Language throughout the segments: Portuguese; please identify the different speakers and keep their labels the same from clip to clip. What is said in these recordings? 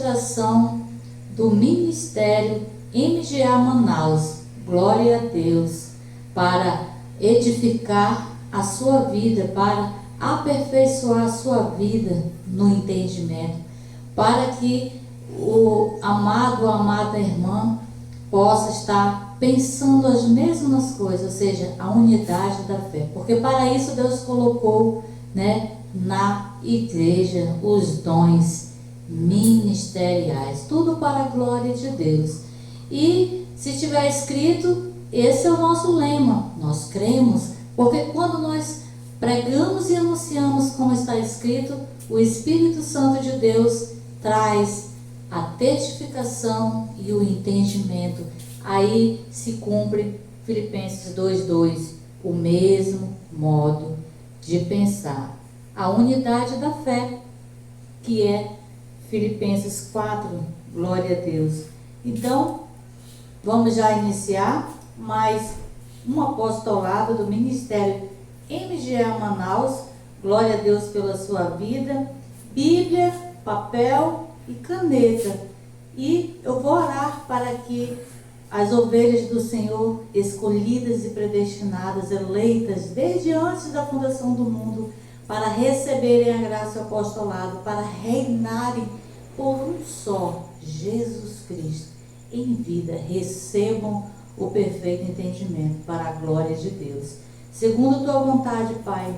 Speaker 1: administração do Ministério MGA Manaus, glória a Deus, para edificar a sua vida, para aperfeiçoar a sua vida no entendimento, para que o amado ou amada irmã possa estar pensando as mesmas coisas, ou seja, a unidade da fé, porque para isso Deus colocou, na igreja os dons ministeriais, tudo para a glória de Deus. E se tiver escrito, esse é o nosso lema, nós cremos, porque quando nós pregamos e anunciamos como está escrito, o Espírito Santo de Deus traz a testificação e o entendimento. Aí se cumpre Filipenses 2:2, o mesmo modo de pensar. A unidade da fé, que é Filipenses 4, glória a Deus. Então, vamos já iniciar mais um apostolado do Ministério MGA Manaus. Glória a Deus pela sua vida. Bíblia, papel e caneta. E eu vou orar para que as ovelhas do Senhor, escolhidas e predestinadas, eleitas desde antes da fundação do mundo, para receberem a graça e o apostolado, para reinarem por um só, Jesus Cristo, em vida, recebam o perfeito entendimento para a glória de Deus. Segundo a tua vontade, Pai,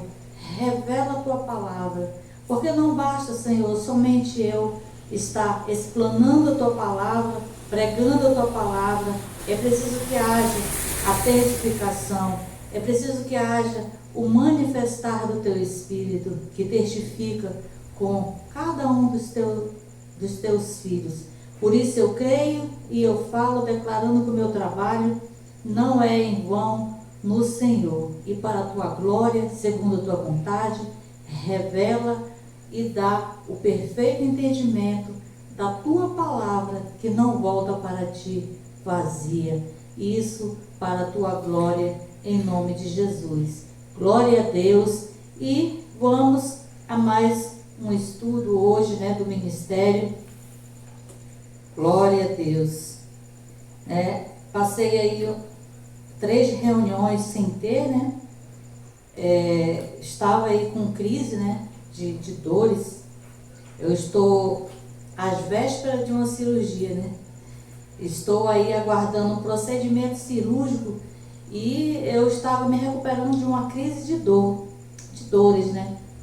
Speaker 1: revela a tua palavra, porque não basta, Senhor, somente eu estar explanando a tua palavra, pregando a tua palavra. É preciso que haja a testificação, é preciso que haja o manifestar do teu Espírito, que testifica com cada um dos teus filhos. Por isso eu creio e eu falo, declarando que o meu trabalho não é em vão no Senhor. E para a tua glória, segundo a tua vontade, revela e dá o perfeito entendimento da tua palavra, que não volta para ti vazia. Isso para a tua glória, em nome de Jesus. Glória a Deus. E vamos a mais um estudo hoje, do ministério. Glória a Deus. Passei aí 3 reuniões sem ter, estava aí com crise, de dores. Eu estou às vésperas de uma cirurgia, Estou aí aguardando um procedimento cirúrgico e eu estava me recuperando de uma crise de dores,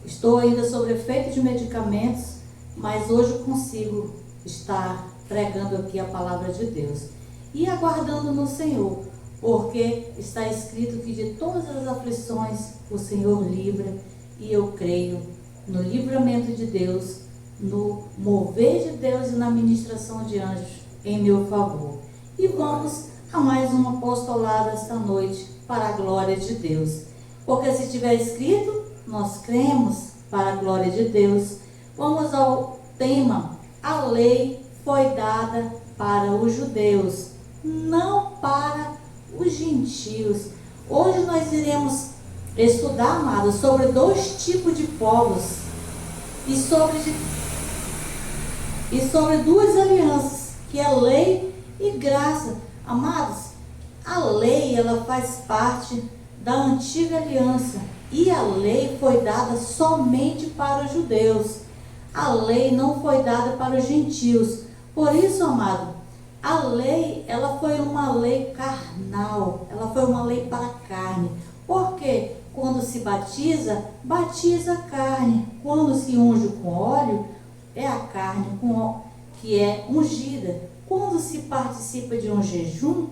Speaker 1: Estou ainda sob efeito de medicamentos, mas hoje eu consigo estar pregando aqui a palavra de Deus e aguardando no Senhor, porque está escrito que de todas as aflições o Senhor livra, e eu creio no livramento de Deus, no mover de Deus e na ministração de anjos em meu favor. E vamos a mais um apostolado esta noite, para a glória de Deus, porque se tiver escrito, nós cremos para a glória de Deus. Vamos ao tema: a lei foi dada para os judeus, não para os gentios. Hoje nós iremos estudar, amados, sobre 2 tipos de povos e sobre 2 alianças, que é lei e graça. Amados, a lei, ela faz parte da antiga aliança, e a lei foi dada somente para os judeus. A lei não foi dada para os gentios. Por isso, amado, a lei, ela foi uma lei carnal, ela foi uma lei para a carne. Porque quando se batiza, batiza a carne. Quando se unge com óleo, é a carne que é ungida. Quando se participa de um jejum,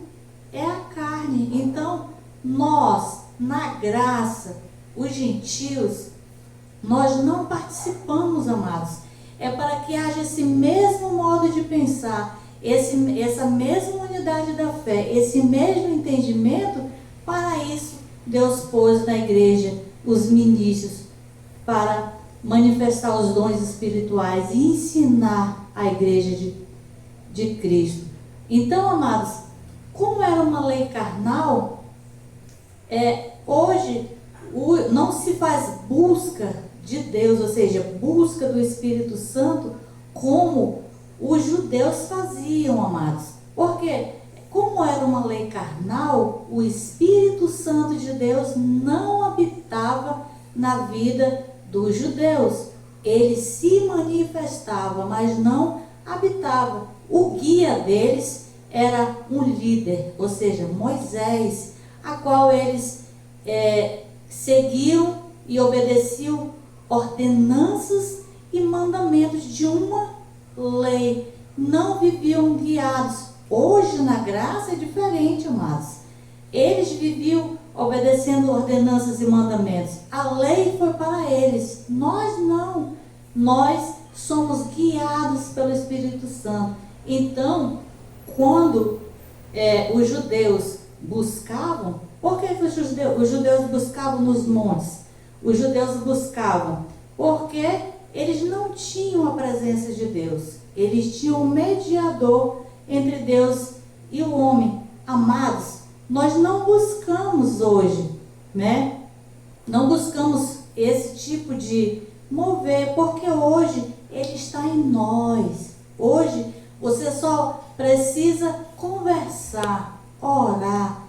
Speaker 1: é a carne. Então, nós, na graça, os gentios, nós não participamos, amados. É para que haja esse mesmo modo de pensar, essa mesma unidade da fé, esse mesmo entendimento. Para isso, Deus pôs na igreja os ministros para manifestar os dons espirituais e ensinar a igreja de Cristo. Então, amados, como era uma lei carnal, hoje não se faz busca de Deus, ou seja, busca do Espírito Santo, como os judeus faziam, amados. Porque, como era uma lei carnal, o Espírito Santo de Deus não habitava na vida dos judeus. Ele se manifestava, mas não habitava. O guia deles era um líder, ou seja, Moisés, a qual eles seguiam e obedeciam ordenanças e mandamentos de uma lei. Não viviam guiados. Hoje na graça é diferente, amados. Eles viviam obedecendo ordenanças e mandamentos. A lei foi para eles. Nós não. Nós somos guiados pelo Espírito Santo. Então, quando os judeus buscavam, por que os judeus buscavam nos montes? Os judeus buscavam porque eles não tinham a presença de Deus. Eles tinham um mediador entre Deus e o homem. Amados, nós não buscamos hoje, né? Não buscamos esse tipo de mover, porque hoje ele está em nós. Hoje você só precisa conversar, orar,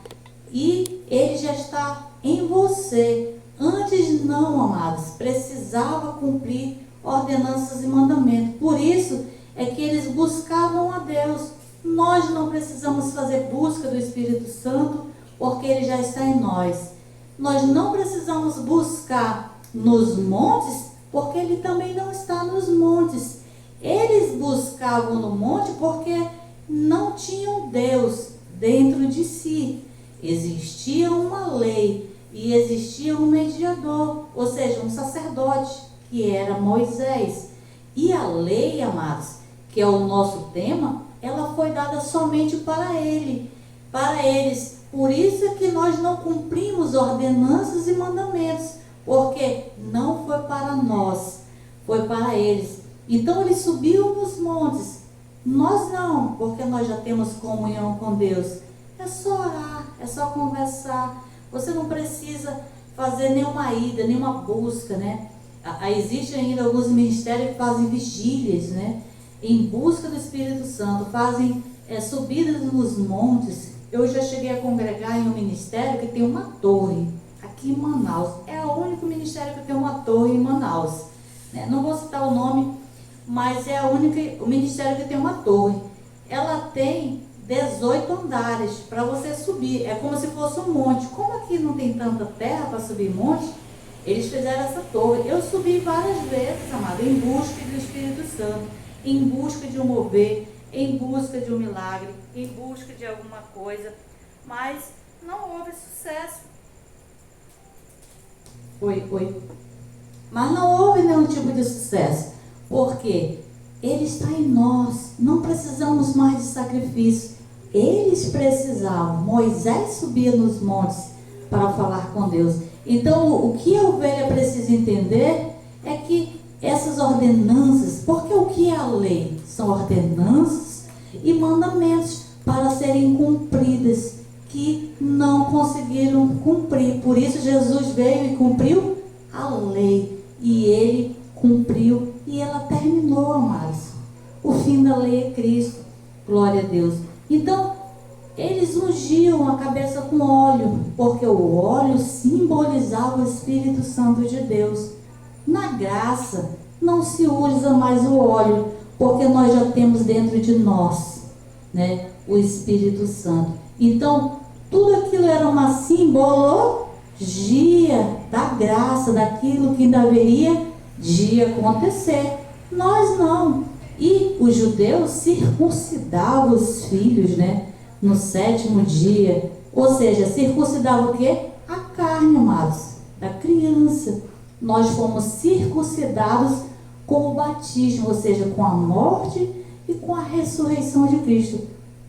Speaker 1: e ele já está em você. Antes não, amados, precisava cumprir ordenanças e mandamentos. Por isso é que eles buscavam a Deus. Nós não precisamos fazer busca do Espírito Santo, porque ele já está em nós. Nós não precisamos buscar nos montes, porque ele também não está nos montes. Eles buscavam no monte porque não tinham Deus dentro de si. Existia uma lei e existia um mediador, ou seja, um sacerdote, que era Moisés. E a lei, amados, que é o nosso tema, ela foi dada somente para eles. Por isso é que nós não cumprimos ordenanças e mandamentos, porque não foi para nós, foi para eles. Então eles subiam nos montes. Nós não, porque nós já temos comunhão com Deus. É só orar, é só conversar. Você não precisa fazer nenhuma ida, nenhuma busca, né? Existem ainda alguns ministérios que fazem vigílias, né? Em busca do Espírito Santo, fazem subidas nos montes. Eu já cheguei a congregar em um ministério que tem uma torre aqui em Manaus. É o único ministério que tem uma torre em Manaus, né? Não vou citar o nome, mas é o ministério que tem uma torre. Ela tem 18 andares para você subir. É como se fosse um monte. Como aqui não tem tanta terra para subir monte, eles fizeram essa torre. Eu subi várias vezes, amado, em busca do Espírito Santo, em busca de um mover, em busca de um milagre, em busca de alguma coisa, mas não houve sucesso. Mas não houve nenhum tipo de sucesso, porque ele está em nós. Não precisamos mais de sacrifício. Eles precisavam. Moisés subia nos montes para falar com Deus. Então, o que a ovelha precisa entender é que essas ordenanças, porque o que é a lei? São ordenanças e mandamentos para serem cumpridas, que não conseguiram cumprir. Por isso Jesus veio e cumpriu a lei, e ele cumpriu, e ela terminou, amados. O fim da lei é Cristo. Glória a Deus. Então, eles ungiam a cabeça com óleo, porque o óleo simbolizava o Espírito Santo de Deus. Na graça, não se usa mais o óleo, porque nós já temos dentro de nós, né, o Espírito Santo. Então, tudo aquilo era uma simbologia da graça, daquilo que ainda haveria de acontecer. Nós não. E os judeus circuncidavam os filhos, né, no 7º dia. Ou seja, circuncidavam o quê? A carne, amados, da criança. Nós fomos circuncidados com o batismo, ou seja, com a morte e com a ressurreição de Cristo.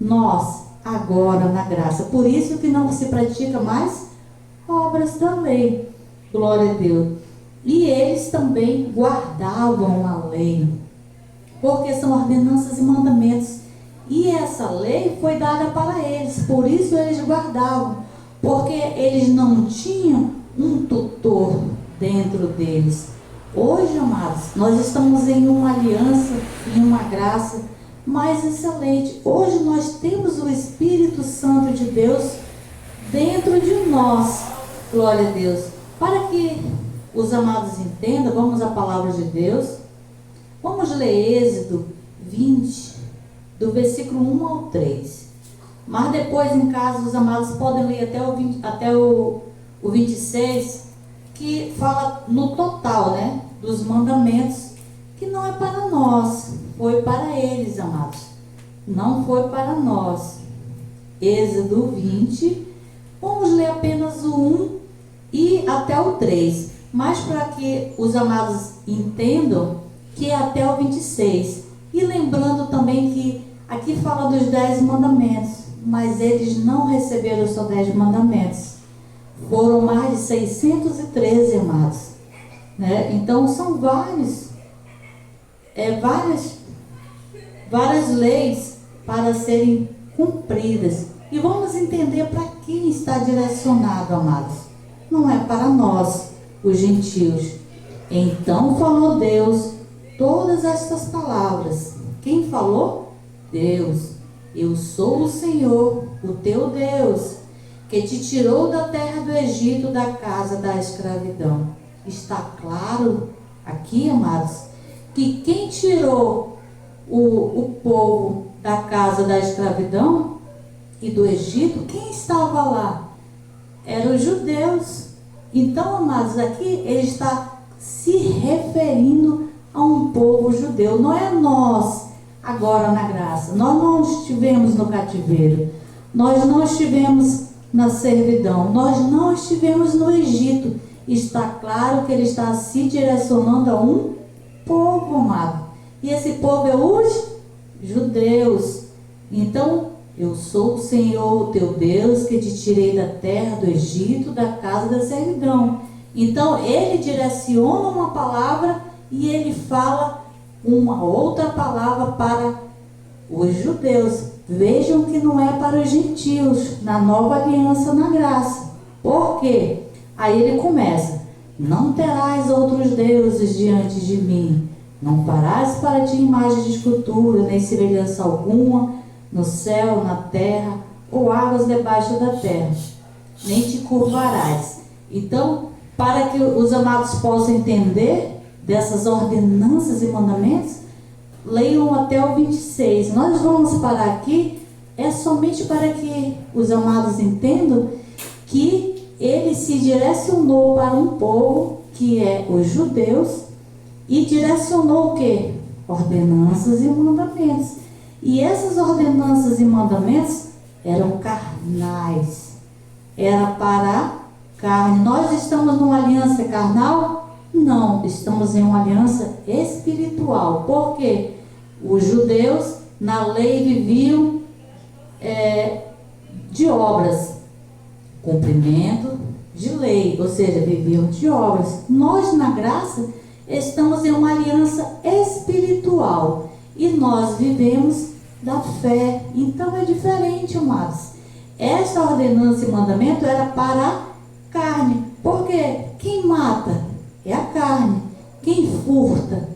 Speaker 1: Nós, agora na graça. Por isso que não se pratica mais obras da lei. Glória a Deus. E eles também guardavam a lei, porque são ordenanças e mandamentos. E essa lei foi dada para eles, por isso eles guardavam, porque eles não tinham um tutor dentro deles. Hoje, amados, nós estamos em uma aliança, em uma graça, mais excelente. Hoje nós temos o Espírito Santo de Deus dentro de nós. Glória a Deus. Para que os amados entendam, vamos à palavra de Deus. Vamos ler Êxodo 20, do versículo 1 ao 3. Mas depois em casa os amados podem ler até o 26, que fala no total, né, dos mandamentos, que não é para nós, foi para eles, amados. Não foi para nós. Êxodo 20, vamos ler apenas o 1 e até o 3. Mas para que os amados entendam que é até o 26. E lembrando também que aqui fala dos 10 mandamentos, mas eles não receberam só 10 mandamentos. Foram mais de 613, amados. Né? Então são várias leis para serem cumpridas. E vamos entender para quem está direcionado, amados. Não é para nós, os gentios. Então falou Deus todas estas palavras. Quem falou? Deus. Eu sou o Senhor, o teu Deus, que te tirou da terra do Egito, da casa da escravidão. Está claro aqui, amados, que quem tirou o povo da casa da escravidão e do Egito, quem estava lá? Eram os judeus. Então, amados, aqui ele está se referindo a um povo judeu. Não é nós agora na graça. Nós não estivemos no cativeiro. Nós não estivemos na servidão. Nós não estivemos no Egito. Está claro que ele está se direcionando a um povo, amado. E esse povo é os judeus. Então, eu sou o Senhor, o teu Deus, que te tirei da terra do Egito, da casa da servidão. Então, ele direciona uma palavra e ele fala uma outra palavra para os judeus. Vejam que não é para os gentios, na nova aliança, na graça. Por quê? Aí ele começa: não terás outros deuses diante de mim, não farás para ti imagem de escultura, nem semelhança alguma, no céu, na terra, ou águas debaixo da terra, nem te curvarás. Então, para que os amados possam entender dessas ordenanças e mandamentos, leiam até o 26. Nós vamos parar aqui, é somente para que os amados entendam que ele se direcionou para um povo, que é os judeus, e direcionou o quê? Ordenanças e mandamentos. E essas ordenanças e mandamentos eram carnais. Era para a carne. Nós estamos numa aliança carnal? Não, estamos em uma aliança espiritual. Por quê? Os judeus na lei viviam de obras, cumprimento de lei, ou seja, viviam de obras. Nós na graça estamos em uma aliança espiritual e nós vivemos da fé. Então é diferente, amados. Esta ordenança e mandamento era para a carne. Porque quem mata é a carne. Quem furta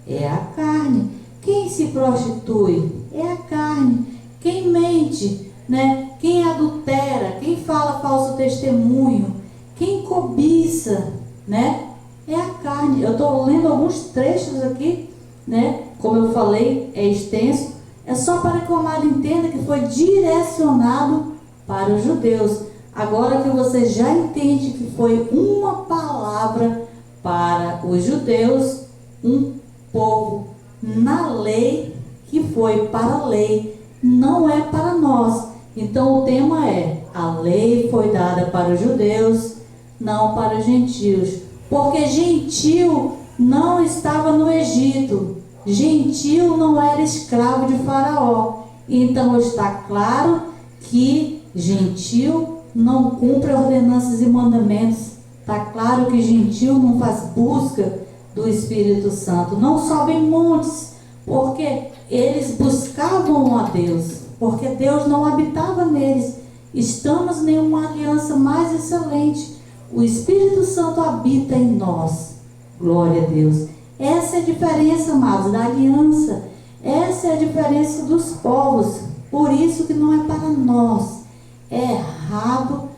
Speaker 1: é a carne. Quem se prostitui é a carne. Quem mente, né? Quem adultera, quem fala falso testemunho, quem cobiça, né? É a carne. Eu estou lendo alguns trechos aqui, né? Como eu falei, é extenso. É só para que o amado entenda que foi direcionado para os judeus. Agora que você já entende que foi uma palavra para os judeus, um povo na lei, que foi para a lei, não é para nós. Então o tema é: a lei foi dada para os judeus, não para os gentios. Porque gentil não estava no Egito. Gentil não era escravo de Faraó. Então está claro que gentil não cumpre ordenanças e mandamentos. Está claro que gentil não faz busca do Espírito Santo. Não sobem montes, porque eles buscavam a Deus, porque Deus não habitava neles. Estamos em uma aliança mais excelente. O Espírito Santo habita em nós. Glória a Deus. Essa é a diferença, amados, da aliança. Essa é a diferença dos povos. Por isso que não é para nós. É errado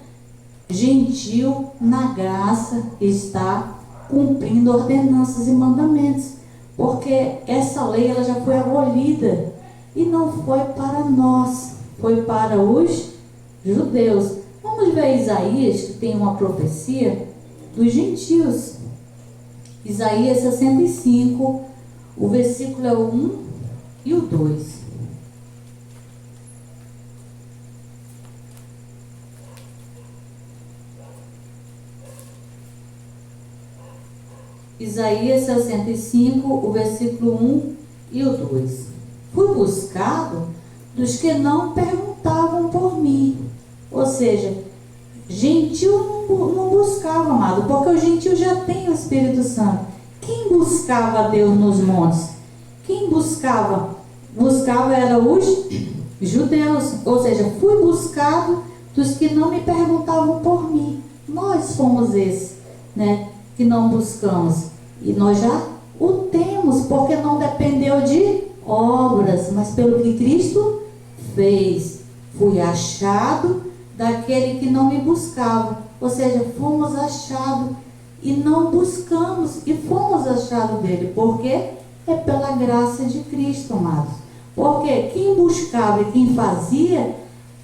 Speaker 1: gentil na graça está cumprindo ordenanças e mandamentos. Porque essa lei ela já foi abolida. E não foi para nós. Foi para os judeus. Vamos ver Isaías, que tem uma profecia dos gentios. Isaías 65, o versículo é o 1 e o 2. Isaías 65, o versículo 1 e o 2. Fui buscado dos que não perguntavam por mim. Ou seja, gentil não buscava, amado, porque o gentil já tem o Espírito Santo. Quem buscava a Deus nos montes? Quem buscava? Buscava era os judeus. Ou seja, fui buscado dos que não me perguntavam por mim. Nós fomos esses, né, que não buscamos. E nós já o temos, porque não dependeu de obras, mas pelo que Cristo fez. Fui achado daquele que não me buscava. Ou seja, fomos achados e não buscamos e fomos achados dele. Porque é pela graça de Cristo, amados. Porque quem buscava e quem fazia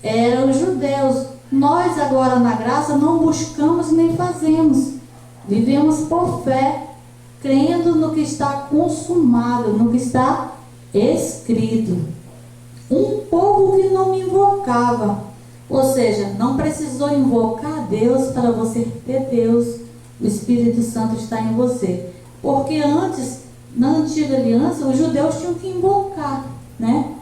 Speaker 1: eram os judeus. Nós agora na graça não buscamos nem fazemos. Vivemos por fé, crendo no que está consumado, no que está escrito. Um povo que não me invocava. Ou seja, não precisou invocar Deus para você ter Deus. O Espírito Santo está em você. Porque antes, na antiga aliança, os judeus tinham que invocar, né?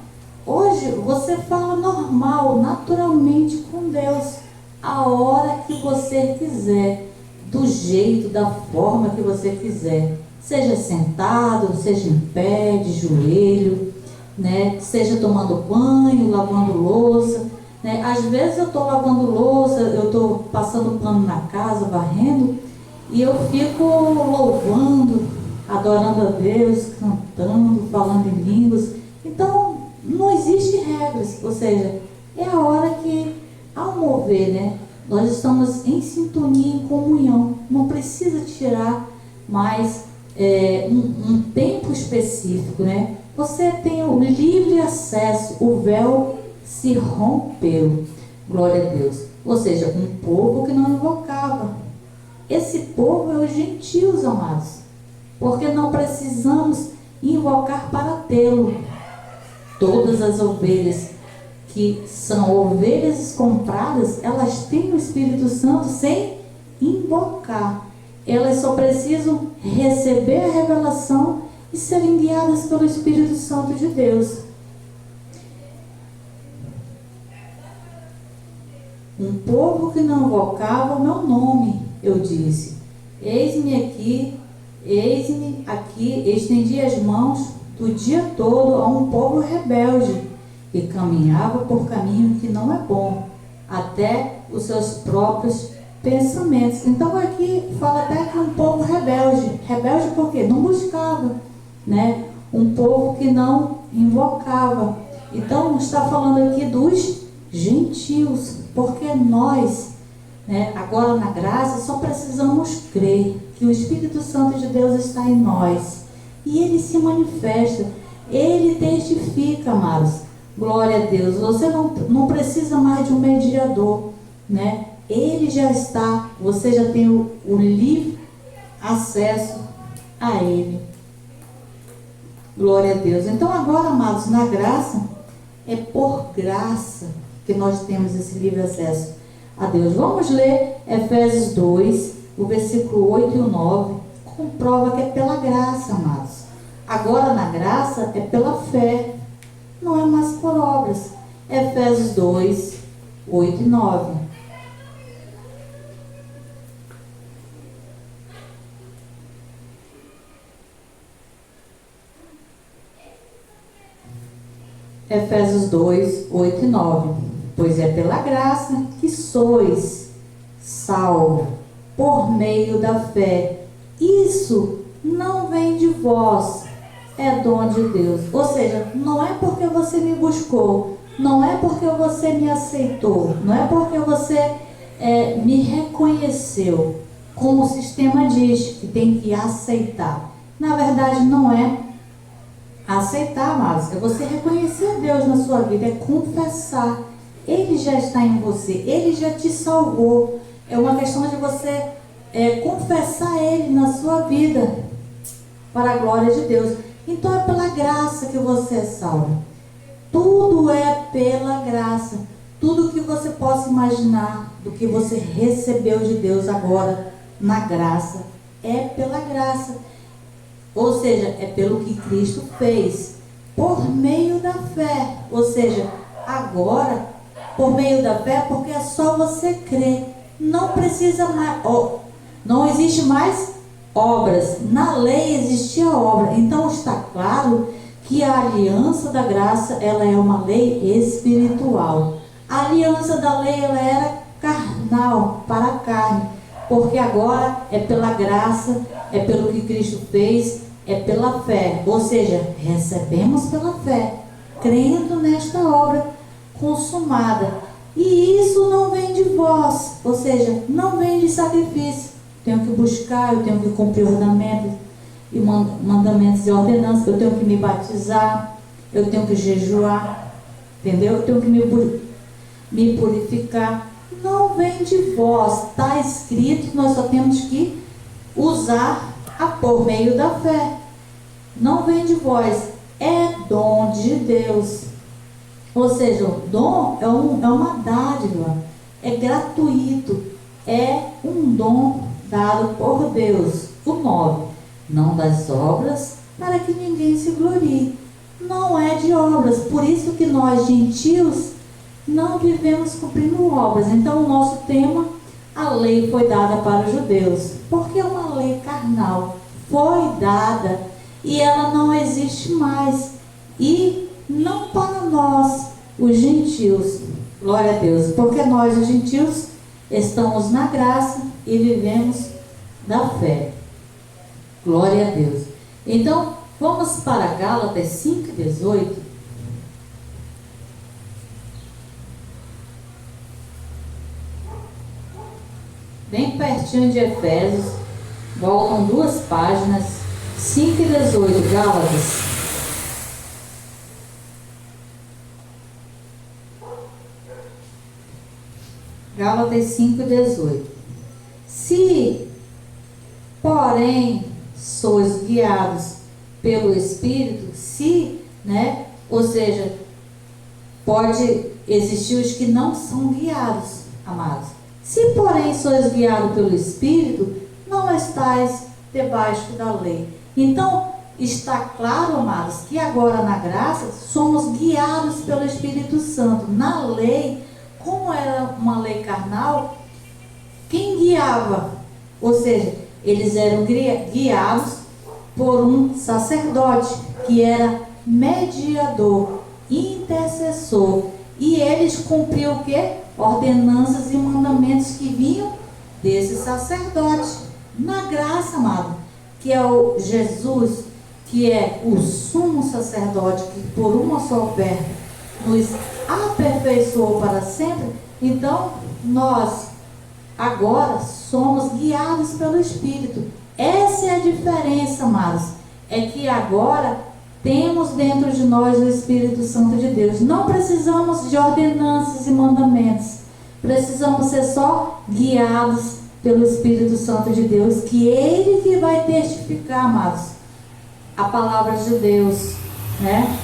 Speaker 1: Hoje, você fala normal, naturalmente com Deus, a hora que você quiser, do jeito, da forma que você quiser. Seja sentado, seja em pé, de joelho, né? Seja tomando banho, lavando louça, né? Às vezes eu estou lavando louça, eu estou passando pano na casa, varrendo, e eu fico louvando, adorando a Deus, cantando, falando em línguas. Então, não existe regras, ou seja, é a hora que, ao mover, né, nós estamos em sintonia, em comunhão. Não precisa tirar mais um tempo específico, né? Você tem o livre acesso, o véu se rompeu, glória a Deus. Ou seja, um povo que não invocava. Esse povo é os gentios, amados, porque não precisamos invocar para tê-lo. Todas as ovelhas que são ovelhas compradas, elas têm o Espírito Santo sem invocar. Elas só precisam receber a revelação e serem guiadas pelo Espírito Santo de Deus. Um povo que não invocava o meu nome, eu disse, eis-me aqui, estendi as mãos do dia todo a um povo rebelde, que caminhava por caminho que não é bom, até os seus próprios pensamentos. Então aqui fala até que um povo rebelde. Rebelde por quê? Não buscava, né? Um povo que não invocava. Então está falando aqui dos gentios, porque nós, né, agora na graça, só precisamos crer que o Espírito Santo de Deus está em nós. E ele se manifesta, ele testifica, amados. Glória a Deus. Você não precisa mais de um mediador, né? Ele já está, você já tem o livre acesso a ele. Glória a Deus. Então agora, amados, na graça, é por graça que nós temos esse livre acesso a Deus. Vamos ler Efésios 2, o versículo 8 e o 9. Comprova que é pela graça, amados. Agora na graça é pela fé, não é mais por obras. Efésios 2, 8 e 9. Efésios 2, 8 e 9. Pois é pela graça que sois salvos, por meio da fé. Isso não vem de vós, é dom de Deus. Ou seja, não é porque você me buscou, não é porque você me aceitou, não é porque você me reconheceu, como o sistema diz que tem que aceitar. Na verdade, não é aceitar, amados, é você reconhecer Deus na sua vida, é confessar. Ele já está em você, Ele já te salvou. É uma questão de você confessar Ele na sua vida, para a glória de Deus. Então é pela graça que você é salvo. Tudo é pela graça. Tudo que você possa imaginar do que você recebeu de Deus agora na graça, é pela graça. Ou seja, é pelo que Cristo fez, por meio da fé. Ou seja, agora, por meio da fé, porque é só você crer. Não precisa mais, não existe mais obras. Na lei existia obra. Então está claro que a aliança da graça, ela é uma lei espiritual. A aliança da lei, ela era carnal, para a carne, porque agora é pela graça, é pelo que Cristo fez, é pela fé. Ou seja, recebemos pela fé, crendo nesta obra consumada. E isso não vem de vós, ou seja, não vem de sacrifício. Tenho que buscar, eu tenho que cumprir ordenamentos e mandamentos e ordenanças, eu tenho que me batizar, eu tenho que jejuar, entendeu? Eu tenho que me purificar. Não vem de vós, está escrito, nós só temos que usar por meio da fé. Não vem de vós, é dom de Deus. Ou seja, o dom é uma dádiva, é gratuito, é um dom dado por Deus. O 9, não das obras, para que ninguém se glorie. Não é de obras, por isso que nós gentios não vivemos cumprindo obras. Então o nosso tema, a lei foi dada para os judeus, porque é uma lei carnal, foi dada e ela não existe mais, e não para nós, os gentios, glória a Deus, porque nós, os gentios, estamos na graça e vivemos da fé, glória a Deus. Então, vamos para Gálatas 5:18. Bem pertinho de Efésios, voltam 2 páginas, 5:18, Gálatas. Gálatas 5:18. Se, porém, sois guiados pelo Espírito, ou seja, pode existir os que não são guiados, amados. Se, porém, sois guiados pelo Espírito, não estais debaixo da lei. Então, está claro, amados, que agora na graça somos guiados pelo Espírito Santo. Na lei, como era uma lei carnal, quem guiava? Ou seja, eles eram guiados por um sacerdote, que era mediador, intercessor. E eles cumpriam o quê? Ordenanças e mandamentos que vinham desse sacerdote. Na graça, amado, que é o Jesus, que é o sumo sacerdote, que por uma só oferta nos aperfeiçoou para sempre. Então, nós agora somos guiados pelo Espírito. Essa é a diferença, amados. É que agora temos dentro de nós o Espírito Santo de Deus. Não precisamos de ordenanças e mandamentos. Precisamos ser só guiados pelo Espírito Santo de Deus, que Ele que vai testificar, amados, a palavra de Deus, né?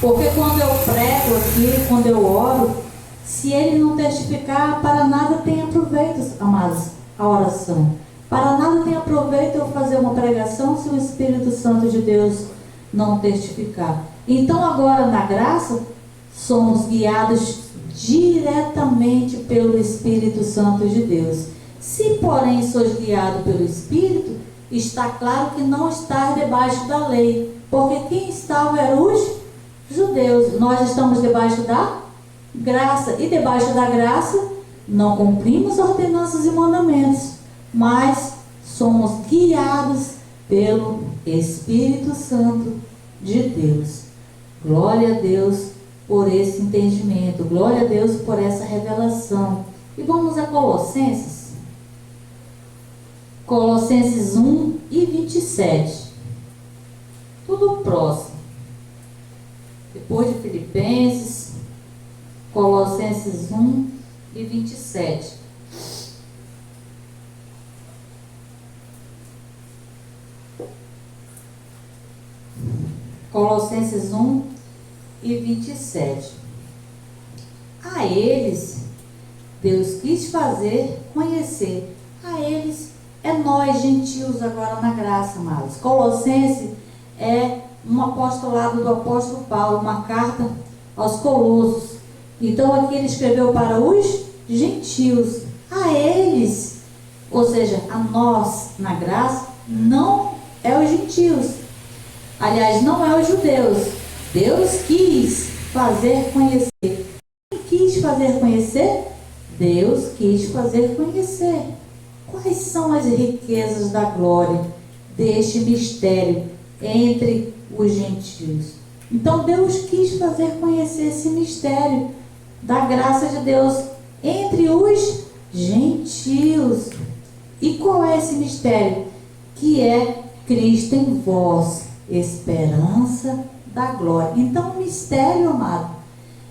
Speaker 1: Porque quando eu prego aqui, quando eu oro, se Ele não testificar, para nada tem aproveito, amados, a oração. Para nada tem aproveito eu fazer uma pregação se o Espírito Santo de Deus não testificar. Então agora na graça, somos guiados diretamente pelo Espírito Santo de Deus. Se porém sois guiado pelo Espírito, está claro que não estás debaixo da lei, porque quem estava eram os judeus. Nós estamos debaixo da graça, e debaixo da graça não cumprimos ordenanças e mandamentos, mas somos guiados pelo Espírito Santo de Deus. Glória a Deus por esse entendimento. Glória a Deus por essa revelação. E vamos a Colossenses. Colossenses 1 e 27. Tudo próximo. Depois de Filipenses, Colossenses 1 e 27. Colossenses 1 e 27. A eles, Deus quis fazer conhecer. A eles é nós, gentios, agora na graça, amados. Colossenses é um apostolado do apóstolo Paulo, uma carta aos Colossos. Então aqui ele escreveu para os gentios. A eles, ou seja, a nós na graça, não é os gentios. Aliás, não é os judeus. Deus quis fazer conhecer. Quem quis fazer conhecer? Deus quis fazer conhecer. Quais são as riquezas da glória deste mistério entre os gentios? Então Deus quis fazer conhecer esse mistério da graça de Deus entre os gentios. E qual é esse mistério? Que é Cristo em vós, esperança da glória. Então o mistério, amado,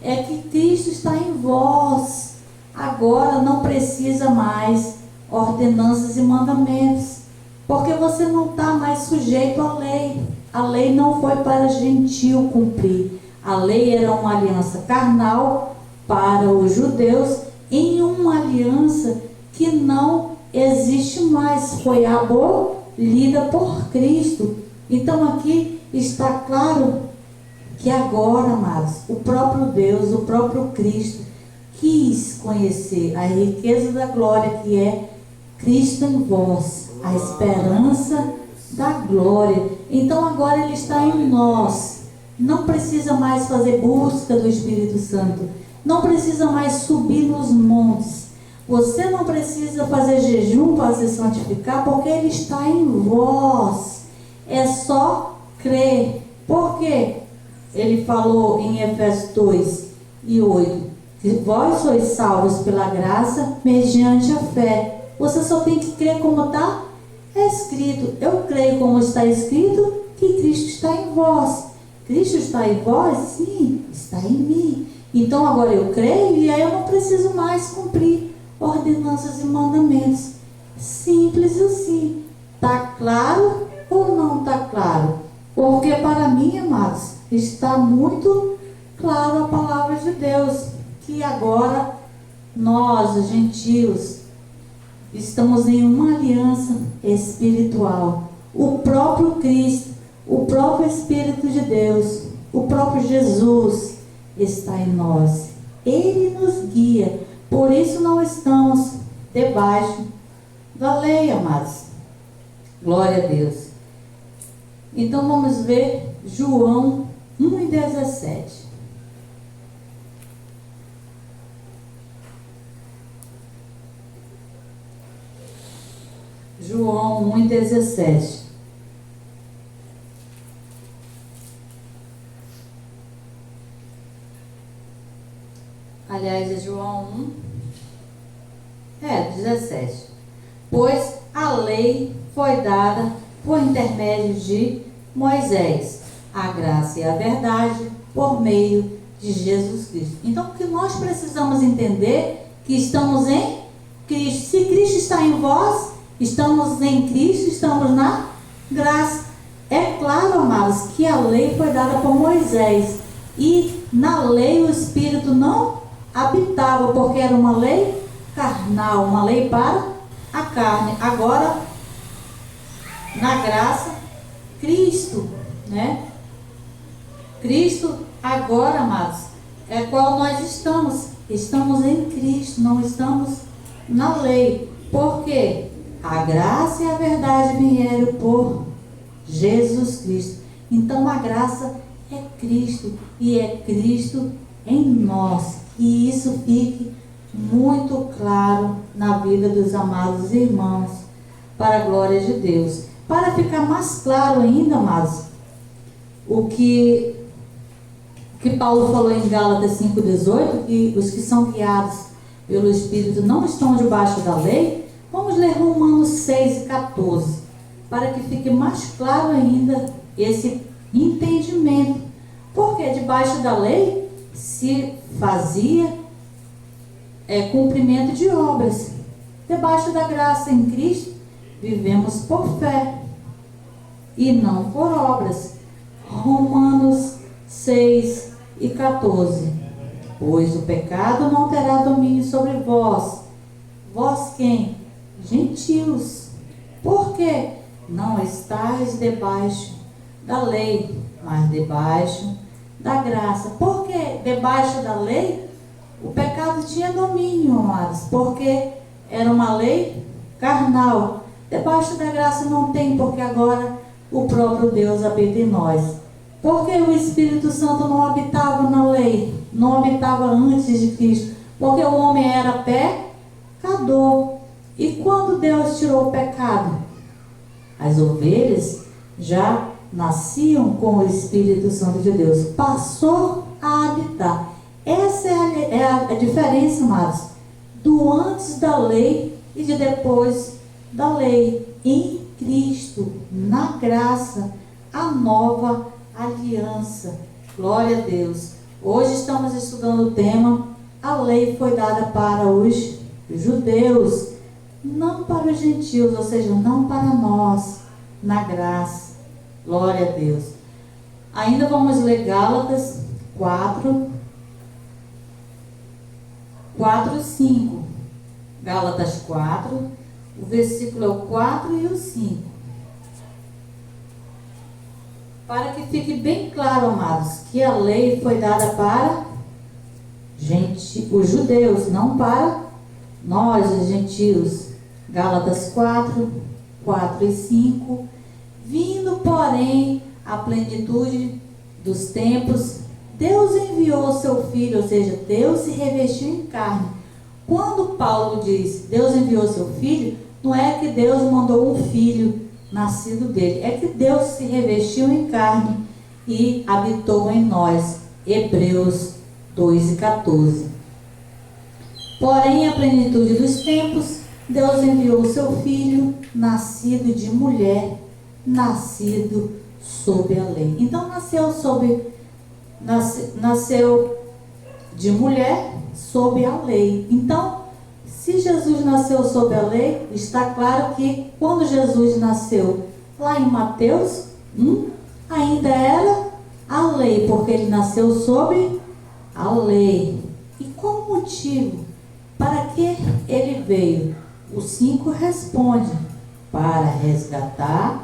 Speaker 1: é que Cristo está em vós. Agora não precisa mais ordenanças e mandamentos, porque você não está mais sujeito à lei. A lei não foi para gentio cumprir. A lei era uma aliança carnal para os judeus, em uma aliança que não existe mais, foi abolida por Cristo. Então aqui está claro que agora, amados, o próprio Deus, o próprio Cristo, quis conhecer a riqueza da glória que é Cristo em vós, a esperança da glória. Então agora Ele está em nós. Não precisa mais fazer busca do Espírito Santo. Não precisa mais subir nos montes. Você não precisa fazer jejum para se santificar, porque Ele está em vós. É só crer. Por quê? Ele falou em Efésios 2 e 8. Que vós sois salvos pela graça mediante a fé. Você só tem que crer como está escrito. Eu creio como está escrito que Cristo está em vós. Cristo está em vós? Sim, está em mim. Então agora eu creio e aí eu não preciso mais cumprir ordenanças e mandamentos. Simples assim. Está claro ou não está claro? Porque para mim, amados, está muito claro a palavra de Deus. Que agora nós, os gentios, estamos em uma aliança espiritual. O próprio Cristo, o próprio Espírito de Deus, o próprio Jesus está em nós. Ele nos guia. Por isso não estamos debaixo da lei, amados. Glória a Deus. Então vamos ver João 1:17. João 1:17. Aliás, é João 17. Pois a lei foi dada por intermédio de Moisés, a graça e a verdade por meio de Jesus Cristo. Então, o que nós precisamos entender que estamos em Cristo. Se Cristo está em vós, estamos em Cristo, estamos na graça. É claro, amados, que a lei foi dada por Moisés. E na lei o Espírito não habitava, porque era uma lei carnal, uma lei para a carne. Agora, na graça, Cristo, né? Cristo agora, amados, é qual nós estamos. Estamos em Cristo, não estamos na lei. Por quê? A graça e a verdade vieram por Jesus Cristo. Então a graça é Cristo e é Cristo em nós. Que isso fique muito claro na vida dos amados irmãos, para a glória de Deus. Para ficar mais claro ainda, amados, o que Paulo falou em Gálatas 5,18, que os que são guiados pelo Espírito não estão debaixo da lei, vamos ler Romanos 6,14, para que fique mais claro ainda esse entendimento. Porque debaixo da lei se fazia cumprimento de obras. Debaixo da graça em Cristo, vivemos por fé e não por obras. Romanos 6,14. Pois o pecado não terá domínio sobre vós. Vós quem? Gentios. Porque não estáis debaixo da lei, mas debaixo da graça. Porque debaixo da lei o pecado tinha domínio, amados, porque era uma lei carnal. Debaixo da graça não tem, porque agora o próprio Deus habita em nós. Porque o Espírito Santo não habitava na lei, não habitava antes de Cristo, porque o homem era pecador. E quando Deus tirou o pecado, as ovelhas já nasciam com o Espírito Santo de Deus, passou a habitar. Essa é a diferença, amados, do antes da lei e de depois da lei. Em Cristo, na graça, a nova aliança. Glória a Deus. Hoje estamos estudando o tema: a lei foi dada para os judeus, não para os gentios, ou seja, não para nós, na graça. Glória a Deus. Ainda vamos ler Gálatas 4 e 5. Gálatas 4, o versículo é o 4 e o 5. Para que fique bem claro, amados, que a lei foi dada para os judeus, não para nós, os gentios. Gálatas 4 e 5. Vindo, porém, a plenitude dos tempos, Deus enviou o seu Filho, ou seja, Deus se revestiu em carne. Quando Paulo diz Deus enviou o seu Filho, não é que Deus mandou um filho nascido dele, é que Deus se revestiu em carne e habitou em nós. Hebreus 2,14. Porém, a plenitude dos tempos, Deus enviou o seu Filho, nascido de mulher, nascido sob a lei. Então nasceu de mulher sob a lei. Então, se Jesus nasceu sob a lei, está claro que quando Jesus nasceu lá em Mateus 1, ainda era a lei, porque ele nasceu sob a lei. E qual o motivo? Para que ele veio? O 5 responde: para resgatar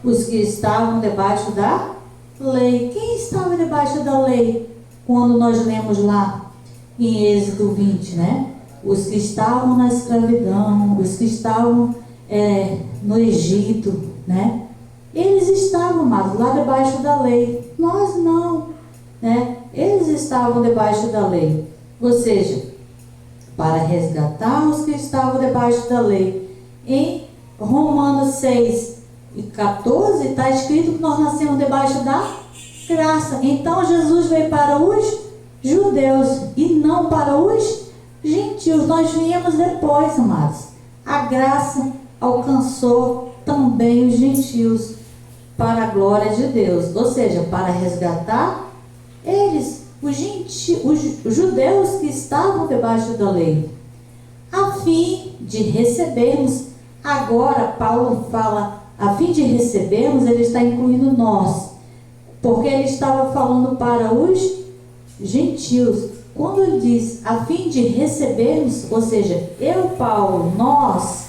Speaker 1: os que estavam debaixo da lei. Quem estava debaixo da lei? Quando nós lemos lá em Êxodo 20, né? Os que estavam na escravidão, os que estavam no Egito, né? Eles estavam, amados, lá debaixo da lei. Nós não, né? Eles estavam debaixo da lei. Ou seja, para resgatar os que estavam debaixo da lei. Em Romanos 6,14 está escrito que nós nascemos debaixo da graça. Então Jesus veio para os judeus e não para os gentios. Nós viemos depois, amados. A graça alcançou também os gentios para a glória de Deus. Ou seja, para resgatar eles, os judeus que estavam debaixo da lei, a fim de recebermos. Agora Paulo fala, a fim de recebermos, ele está incluindo nós, porque ele estava falando para os gentios. Quando ele diz a fim de recebermos, ou seja, eu, Paulo, nós,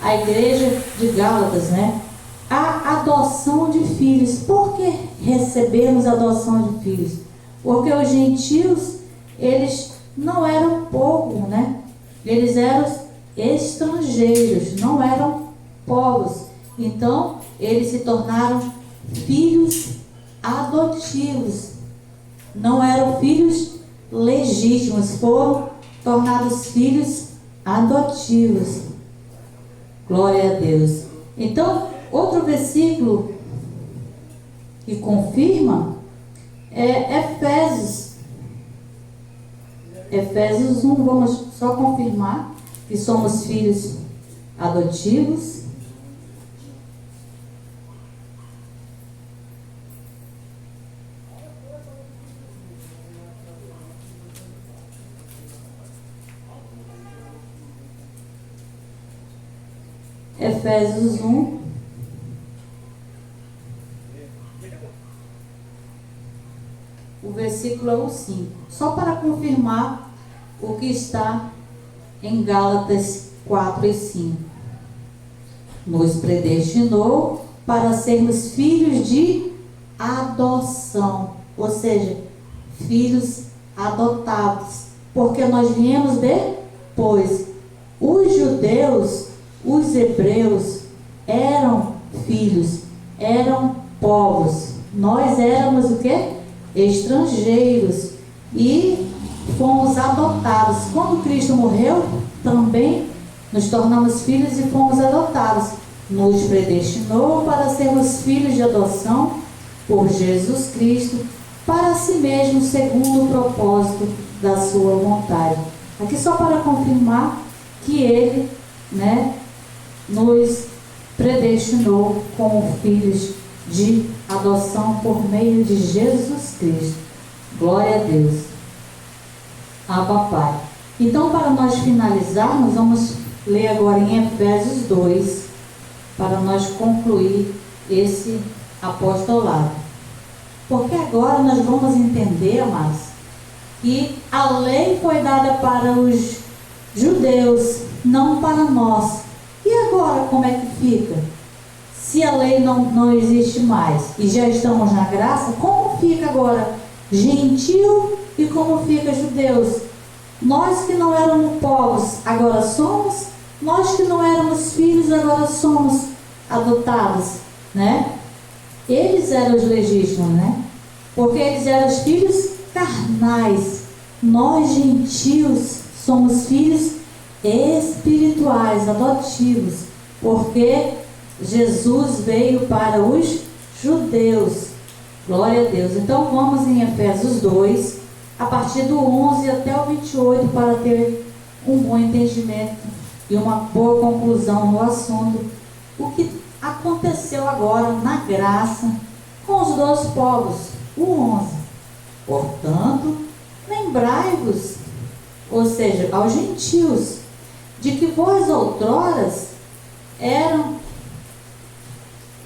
Speaker 1: a igreja de Gálatas, né? A adoção de filhos. Por que recebemos a adoção de filhos? Porque os gentios, eles não eram povo, né? Eles eram estrangeiros, não eram povos. Então, eles se tornaram filhos adotivos. Não eram filhos legítimos, foram tornados filhos adotivos. Glória a Deus. Então, Outro versículo que confirma é Efésios. Efésios 1, vamos só confirmar que somos filhos adotivos. Efésios 1, o versículo é o 5. Só para confirmar o que está em Gálatas 4 e 5. Nos predestinou para sermos filhos de adoção, ou seja, filhos adotados, porque nós viemos depois. Os judeus, os hebreus eram filhos, eram povos. Nós éramos o quê? Estrangeiros e fomos adotados. Quando Cristo morreu, também nos tornamos filhos e fomos adotados. Nos predestinou para sermos filhos de adoção por Jesus Cristo, para si mesmo, segundo o propósito da sua vontade. Aqui só para confirmar que Ele, nos predestinou como filhos de adoção por meio de Jesus Cristo. Glória a Deus. Abba Pai. Então, para nós finalizarmos, vamos ler agora em Efésios 2, para nós concluir esse apostolado. Porque agora nós vamos entender, amados, que a lei foi dada para os judeus, não para nós. E agora como é que fica? Se a lei não existe mais e já estamos na graça, como fica agora gentil e como fica judeus? Nós que não éramos povos, agora somos. Nós que não éramos filhos, agora somos adotados, Eles eram os legítimos, Porque eles eram os filhos carnais. Nós, gentios, somos filhos espirituais, adotivos, porque Jesus veio para os judeus. Glória a Deus. Então vamos em Efésios 2, a partir do 11 até o 28, para ter um bom entendimento e uma boa conclusão no assunto. O que aconteceu agora na graça com os dois povos. O 11. Portanto, lembrai-vos, ou seja, aos gentios, de que vós outroras eram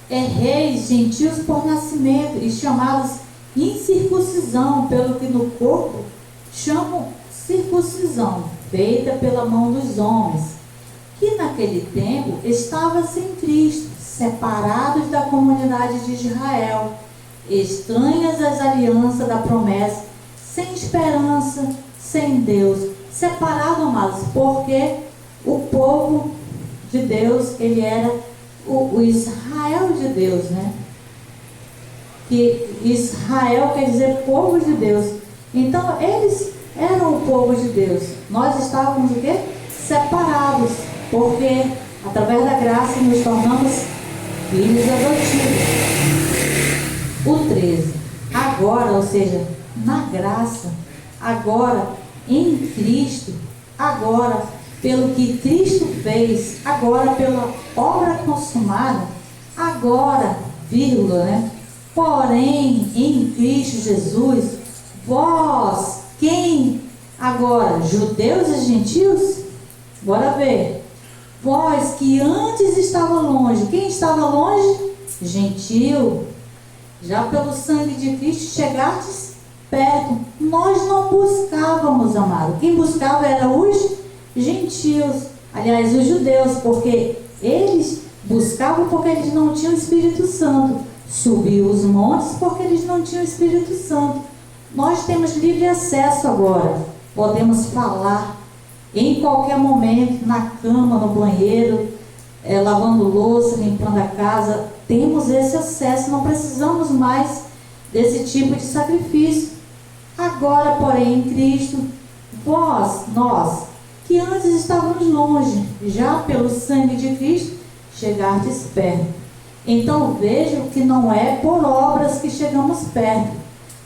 Speaker 1: reis gentios por nascimento e chamados incircuncisão, pelo que no corpo chamam circuncisão, feita pela mão dos homens, que naquele tempo estavam sem Cristo, separados da comunidade de Israel, estranhas às alianças da promessa, sem esperança, sem Deus, separado, amados, porque o povo de Deus, ele era o Israel de Deus, Que Israel quer dizer povo de Deus. Então, eles eram o povo de Deus. Nós estávamos o quê? Separados, porque através da graça nos tornamos filhos adotivos. O 13. Agora, ou seja, na graça, agora em Cristo, agora pelo que Cristo fez, agora pela obra consumada, agora, vírgula, porém em Cristo Jesus, vós, quem agora? Judeus e gentios? Bora ver. Vós que antes estava longe, quem estava longe? Gentio. Já pelo sangue de Cristo chegastes perto. Nós não buscávamos, amado. Quem buscava era os gentios, aliás, os judeus, porque eles buscavam porque eles não tinham Espírito Santo. Subiu os montes porque eles não tinham Espírito Santo. Nós temos livre acesso agora. Podemos falar em qualquer momento, na cama, no banheiro, lavando louça, limpando a casa. Temos esse acesso, não precisamos mais desse tipo de sacrifício. Agora, porém, em Cristo, nós, que antes estávamos longe, já pelo sangue de Cristo, chegastes perto. Então vejo que não é por obras que chegamos perto.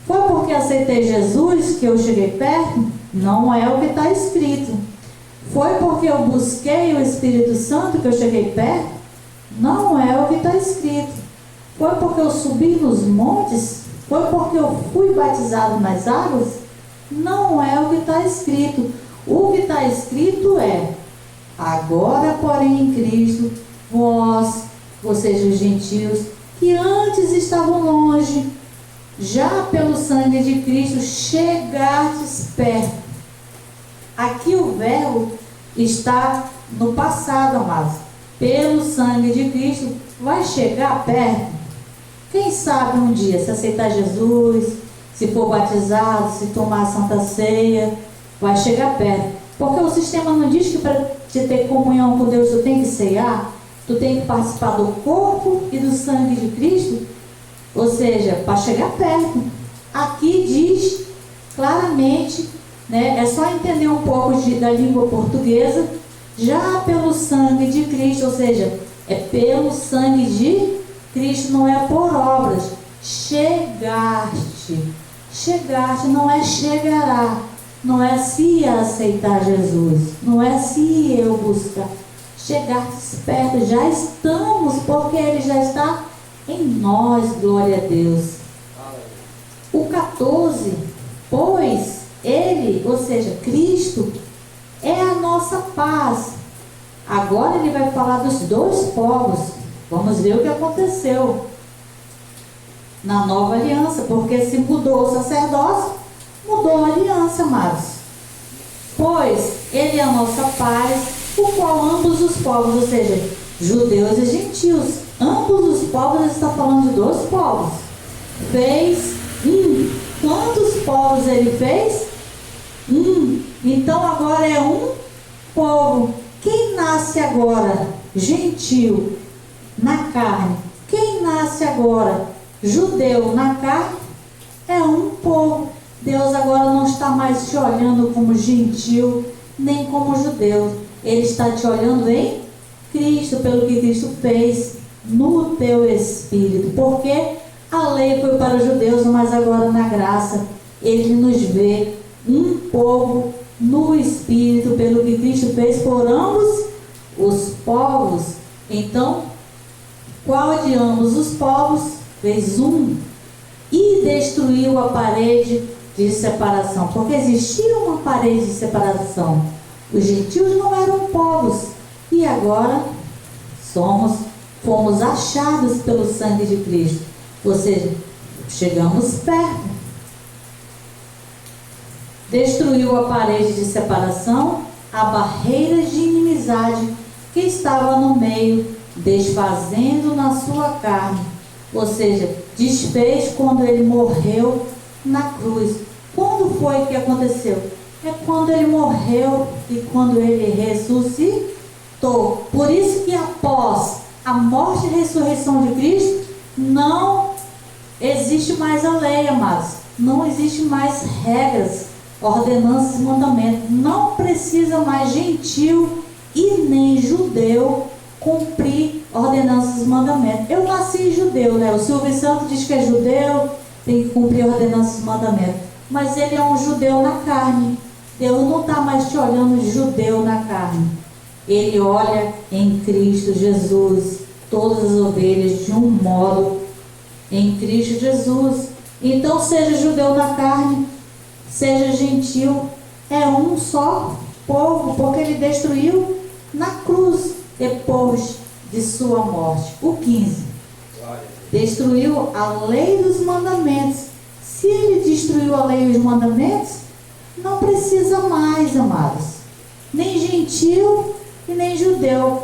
Speaker 1: Foi porque aceitei Jesus que eu cheguei perto? Não é o que está escrito. Foi porque eu busquei o Espírito Santo que eu cheguei perto? Não é o que está escrito. Foi porque eu subi nos montes? Foi porque eu fui batizado nas águas? Não é o que está escrito. O que está escrito é: agora, porém, em Cristo, vocês os gentios, que antes estavam longe, já pelo sangue de Cristo chegastes perto. Aqui o verbo está no passado, amados. Pelo sangue de Cristo, vai chegar perto. Quem sabe um dia, se aceitar Jesus, se for batizado, se tomar a Santa Ceia, vai chegar perto. Porque o sistema não diz que para te ter comunhão com Deus tu tem que ceiar, tu tem que participar do corpo e do sangue de Cristo, ou seja, para chegar perto. Aqui diz claramente, né, é só entender um pouco da língua portuguesa, já pelo sangue de Cristo, ou seja, é pelo sangue de Cristo, não é por obras. Chegaste, não é chegará, não é se aceitar Jesus, não é se eu buscar. Chegastes perto, já estamos, porque Ele já está em nós, glória a Deus. O 14, pois Ele, ou seja, Cristo, é a nossa paz. Agora ele vai falar dos dois povos. Vamos ver o que aconteceu na nova aliança, porque se mudou o sacerdócio, mudou a aliança, amados. Pois ele é a nossa paz, o qual ambos os povos, ou seja, judeus e gentios, ambos os povos, ele está falando de dois povos, fez um. Quantos povos ele fez? Um. Então agora é um povo. Quem nasce agora gentil na carne, quem nasce agora judeu na carne, é um povo. Deus agora não está mais te olhando como gentil, nem como judeu. Ele está te olhando em Cristo, pelo que Cristo fez no teu espírito. Porque a lei foi para os judeus, mas agora na graça Ele nos vê um povo no espírito, pelo que Cristo fez por ambos os povos. Então, qual de ambos os povos fez um e destruiu a parede de separação? Porque existia uma parede de separação. Os gentios não eram povos, e agora fomos achados pelo sangue de Cristo, ou seja, chegamos perto. Destruiu a parede de separação, a barreira de inimizade que estava no meio, desfazendo na sua carne, ou seja, desfez quando ele morreu na cruz. Quando foi que aconteceu? É quando ele morreu e quando ele ressuscitou. Por isso que após a morte e ressurreição de Cristo, não existe mais a lei, amados. Não existe mais regras, ordenanças e mandamentos. Não precisa mais gentil e nem judeu cumprir ordenanças e mandamentos. Eu nasci judeu, né? O Silvio Santos diz que é judeu, tem que cumprir ordenanças e mandamentos. Mas ele é um judeu na carne. Deus não está mais te olhando de judeu na carne. Ele olha em Cristo Jesus, todas as ovelhas de um modo em Cristo Jesus. Então seja judeu na carne, seja gentil, é um só povo, porque ele destruiu na cruz, depois de sua morte. O 15, destruiu a lei dos mandamentos. Se ele destruiu a lei e os mandamentos, não precisa mais, amados, nem gentil e nem judeu.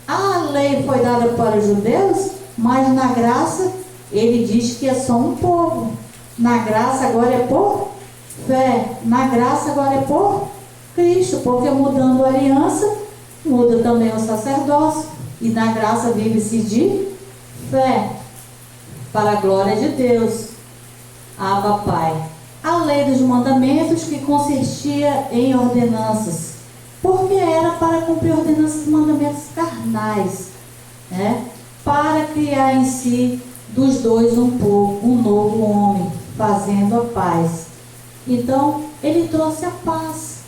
Speaker 1: A lei foi dada para os judeus, mas na graça ele diz que é só um povo. Na graça agora é por fé, na graça agora é por Cristo, porque mudando a aliança, muda também o sacerdócio, e na graça vive-se de fé, para a glória de Deus. Abba, Pai. A lei dos mandamentos, que consistia em ordenanças, porque era para cumprir ordenanças e mandamentos carnais, né? para criar em si dos dois um novo homem, fazendo a paz. Então, ele trouxe a paz.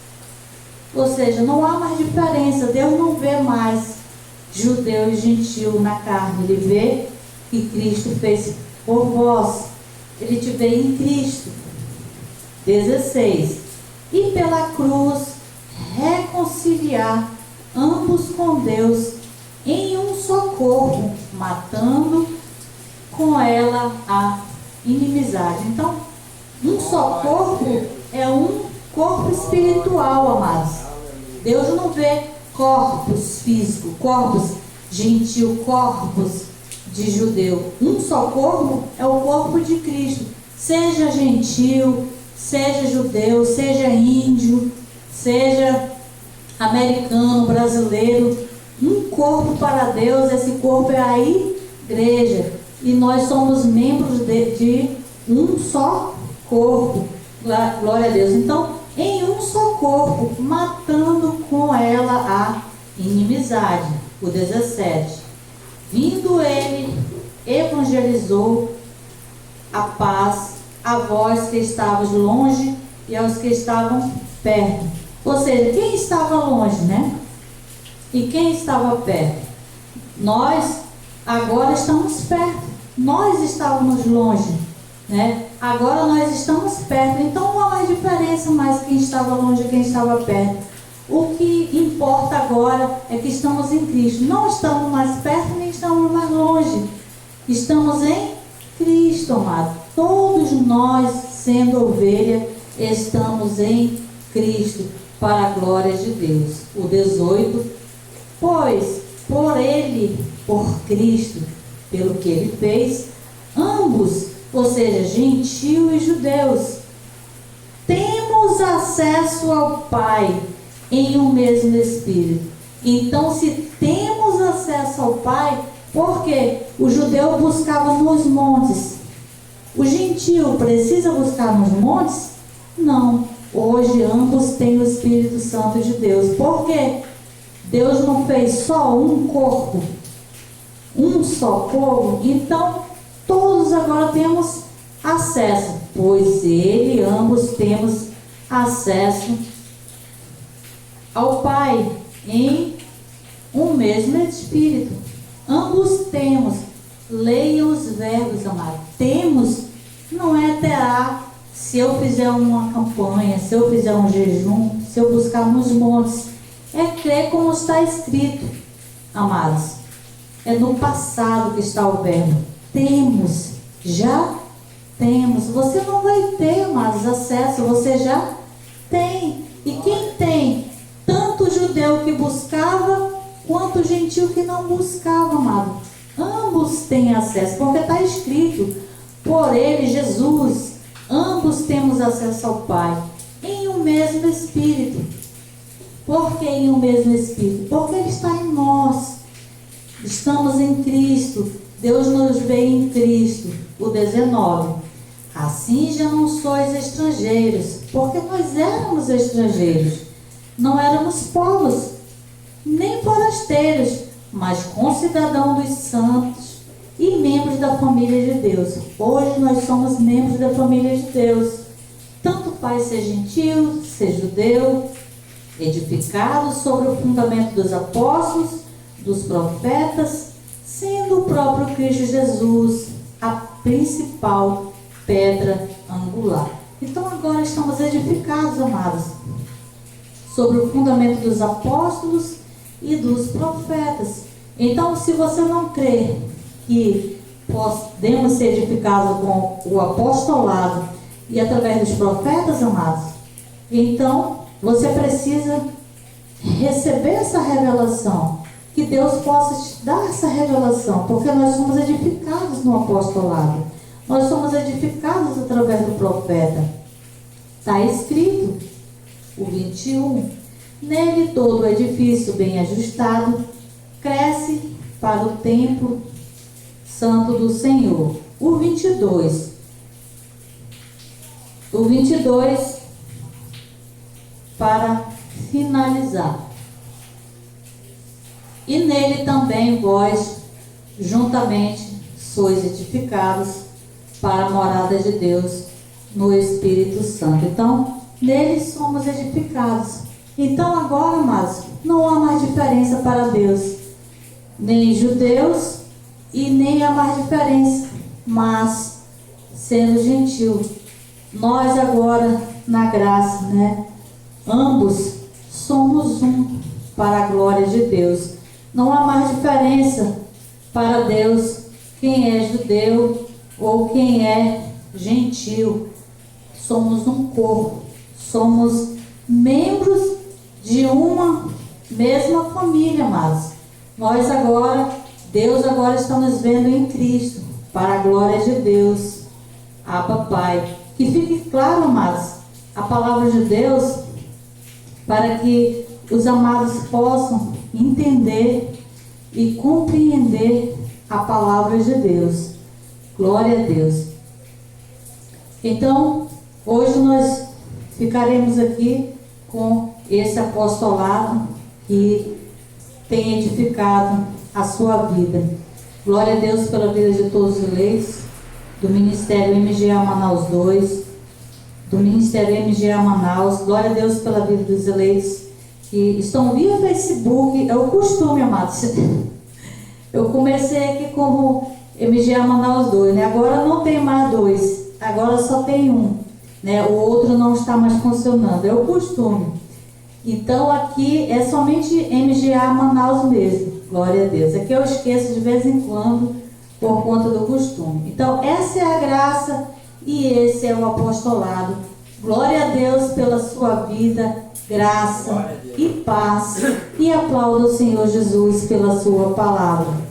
Speaker 1: Ou seja, não há mais diferença. Deus não vê mais judeu e gentil na carne. Ele vê que Cristo fez por vós. Ele te vê em Cristo. 16. E pela cruz reconciliar ambos com Deus em um só corpo, matando com ela a inimizade. Então, um só corpo é um corpo espiritual, amados. Deus não vê corpos físicos, corpos gentil, corpos de judeu. Um só corpo é o corpo de Cristo. Seja gentil, seja judeu, seja índio, seja americano, brasileiro. Um corpo para Deus, esse corpo é a igreja. E nós somos membros de um só corpo. Glória a Deus. Então, em um só corpo, matando com ela a inimizade. O 17. Vindo ele, evangelizou a paz a vós que estavas longe e aos que estavam perto. Ou seja, quem estava longe, né? E quem estava perto? Nós agora estamos perto. Nós estávamos longe, né? Agora nós estamos perto. Então não há mais diferença mais quem estava longe e quem estava perto. O que importa agora é que estamos em Cristo. Não estamos mais perto nem estamos mais longe. Estamos em Cristo, amado. Todos nós, sendo ovelha, estamos em Cristo, para a glória de Deus. O 18. Pois, por Ele, por Cristo, pelo que Ele fez, ambos, ou seja, gentil e judeus, temos acesso ao Pai em um mesmo Espírito. Então, se temos acesso ao Pai, porque o judeu buscava nos montes, o gentil precisa buscar nos montes? Não. Hoje ambos têm o Espírito Santo de Deus. Por quê? Deus não fez só um corpo, um só povo. Então, todos agora temos acesso, pois ele, ambos temos acesso ao Pai em um mesmo Espírito. Ambos temos. Leia os verbos, amado. Temos, não é terá. Se eu fizer uma campanha, se eu fizer um jejum, se eu buscar nos montes, é crer como está escrito, amados. É no passado que está o verbo. Temos, já temos. Você não vai ter, amados, acesso, você já tem. E quem tem? Tanto o judeu que buscava, quanto o gentil que não buscava, amado. Ambos têm acesso, porque está escrito, por ele, Jesus, ambos temos acesso ao Pai, em um mesmo Espírito. Por que em um mesmo Espírito? Porque Ele está em nós. Estamos em Cristo. Deus nos vê em Cristo. O 19. Assim já não sois estrangeiros, porque nós éramos estrangeiros. Não éramos povos, nem forasteiros, mas concidadãos dos santos e membros da família de Deus. Hoje nós somos membros da família de Deus. Tanto faz ser gentil, ser judeu, edificados sobre o fundamento dos apóstolos, dos profetas, sendo o próprio Cristo Jesus a principal pedra angular. Então agora estamos edificados, amados, sobre o fundamento dos apóstolos e dos profetas. Então, se você não crê que podemos ser edificados com o apostolado e através dos profetas, amados, então você precisa receber essa revelação, que Deus possa te dar essa revelação, porque nós somos edificados no apostolado, nós somos edificados através do profeta. Está escrito, o 21, nele todo o edifício bem ajustado cresce para o templo santo do Senhor. O 22, para finalizar. E nele também vós, juntamente sois edificados para a morada de Deus no Espírito Santo. Então, nele somos edificados. Então agora, amados, não há mais diferença para Deus, nem judeus e nem há mais diferença, mas sendo gentil, nós agora na graça, ambos somos um para a glória de Deus. Não há mais diferença para Deus quem é judeu ou quem é gentil. Somos um corpo, somos membros de uma mesma família, amados. Nós agora, Deus agora está nos vendo em Cristo, para a glória de Deus, Abba Pai. Que fique claro, amados, a palavra de Deus, para que os amados possam entender e compreender a palavra de Deus. Glória a Deus. Então, hoje nós ficaremos aqui com esse apostolado que tem edificado a sua vida. Glória a Deus pela vida de todos os eleitos, do Ministério MGA Manaus 2, do Ministério MGA Manaus. Glória a Deus pela vida dos eleitos que estão via Facebook. É o costume, amados. Eu comecei aqui como MGA Manaus 2, Agora não tem mais 2, agora só tem um, O outro não está mais funcionando, é o costume. Então aqui é somente MGA Manaus mesmo, glória a Deus. Aqui eu esqueço de vez em quando por conta do costume. Então essa é a graça e esse é o apostolado. Glória a Deus pela sua vida, graça e paz. E aplauda o Senhor Jesus pela sua palavra.